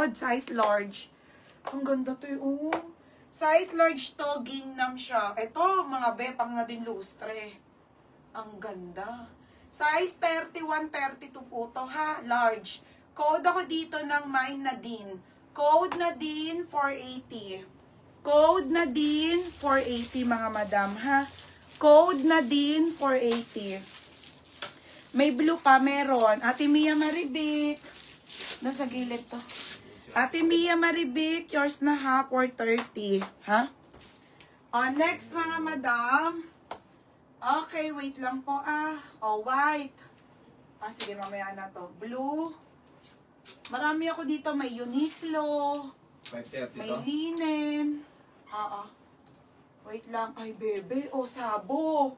Size large. Ang ganda to oh. Size large to, gingham siya. Ito, mga bepang na din lustre. Ang ganda. Size 31, 32 po to ha, large. Code ako dito ng mine na din. Code na din 480. Code na din 480 mga madam ha. Code na din 480. May blue pa meron. Ate Mia Maribik. Doon sa gilid to. Ate Mia Maribik, yours na ha, 430. Ha? Next mga madam. Okay, wait lang po ah. White. Sige, mamaya na to. Blue. Marami ako dito. May Uniqlo. 530 may to? linen. Wait lang. Ay, bebe. Sabo.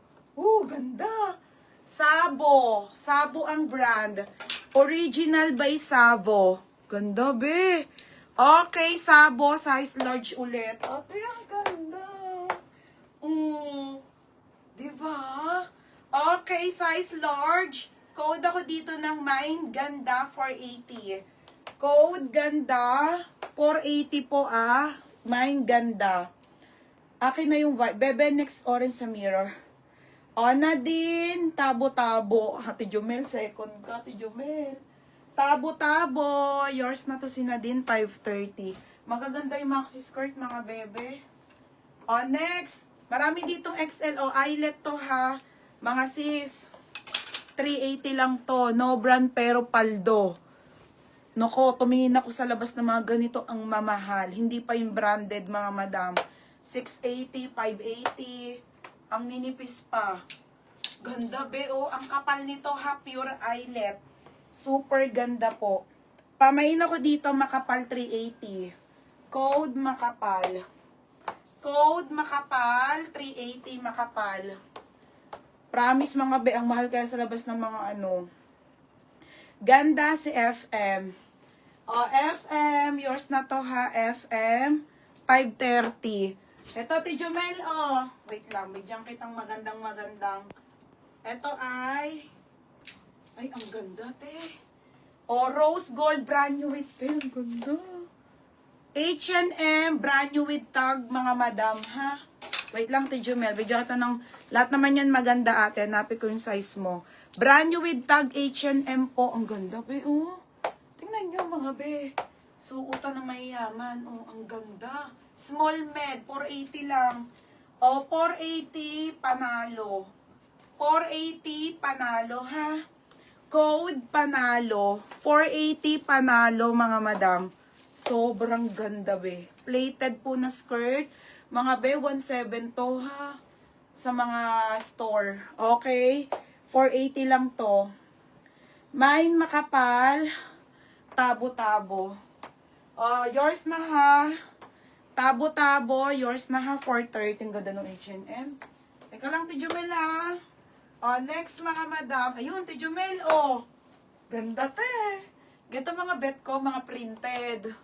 Ganda. Sabo. Sabo ang brand. Original by Sabo. Ganda, be. Okay, Sabo. Size large ulit. Ate, ang ganda. Diba? Okay, size large. Code ako dito ng mine. Ganda, 480. Code ganda, 480 po ah. Mine ganda. Akin na yung white. Bebe, next orange sa mirror. Nadine, tabo-tabo. Ate Jumel, second ka, Ate Jumel. Tabo-tabo. Yours na to si Nadine, 530. Magaganda yung maxi skirt, mga bebe. Next. Marami ditong XL. Eyelet to ha. Mga sis. 380 lang to. No brand pero paldo. Nako, tumingin ako sa labas ng mga ganito ang mamahal. Hindi pa yung branded mga madam. 680, 580. Ang ninipis pa. Ganda be oh. Ang kapal nito ha. Pure eyelet. Super ganda po. Pamain ako dito makapal 380. Code makapal. Code makapal 380 makapal. Promise mga be, ang mahal kaya sa labas ng mga ano. Ganda si FM. FM, yours na to ha, FM 530. Ito, Ti Jumel, wait lang, bigyan kitang magandang. Ito ay ang ganda, te. Rose gold, brand new with, te, ang ganda. H&M, brand new with tag, mga madam, ha? Wait lang, Ti Jumel, bigyan kita ng, lahat naman yan maganda ate, hanapin ko yung size mo. Brand new with tag, H&M po, ang ganda, be, Tingnan nyo, mga be. Suotan ng mayayaman, ang ganda. Small med, 480 lang. 480, panalo. 480, panalo, ha? Code, panalo. 480, panalo, mga madam. Sobrang ganda, be. Plated po na skirt. Mga be, 17 to, ha? Sa mga store. Okay? 480 lang to. Mine makapal. Tabo-tabo. Yours na, ha? Tabo-tabo. Yours na, ha? 430. Ang ganda ng H&M. Teka lang, Ti Jumel, ha? Next, mga madam. Ayun, Ti Jumel, Ganda, te. Ganda mga bet ko, mga printed.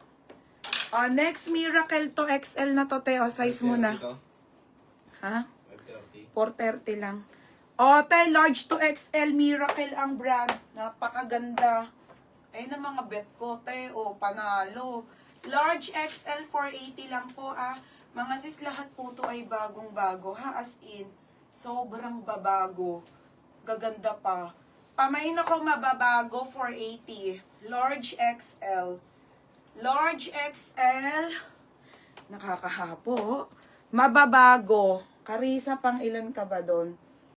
Next, Miracle to XL na to, te. Size mo na. Ha? 430 lang. Te, large to XL, Miracle ang brand. Napakaganda. Ayun ang mga bet ko, te. Panalo. Large XL, 480 lang po, Mga sis, lahat po to ay bagong-bago, ha? As in, sobrang babago. Gaganda pa. Pamain ako mababago, 480. Large XL. Large XL. Nakakahapo. Mababago. Karisa, pang ilan ka ba doon?